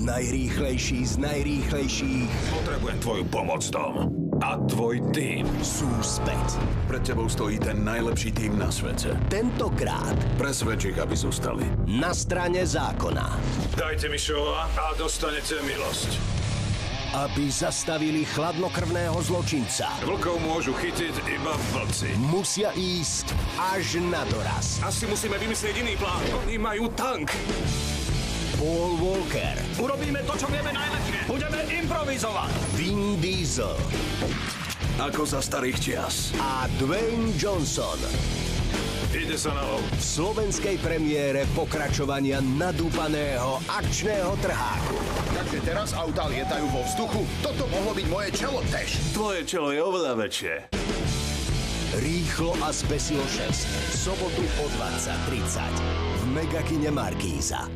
Najrýchlejší z najrýchlejších Potrebujem tvoju pomoc, Tom. A tvoj tým. sú späť. Pred tebou stojí ten najlepší tým na svete. Tentokrát Presvedč ich, aby zostali. na strane zákona. Dajte mi Shawa a dostanete milosť. Aby zastavili chladnokrvného zločinca, Vlkov môžu chytiť iba vlci. musia ísť až na doraz. Asi musíme vymyslieť iný plán. Oni majú tank. Paul Walker, Urobíme to, čo vieme najlepšie. Budeme improvizovať. Vin Diesel Ako za starých čias. a Dwayne Johnson Ide sa na lov. v slovenskej premiére pokračovania nadúpaného akčného trháku. Takže teraz autá lietajú vo vzduchu? Toto mohlo byť moje čelo, Tež. Tvoje čelo je oveľa väčšie. Rýchlo a Special 6 v sobotu o 20:30 v Megakine Markíza.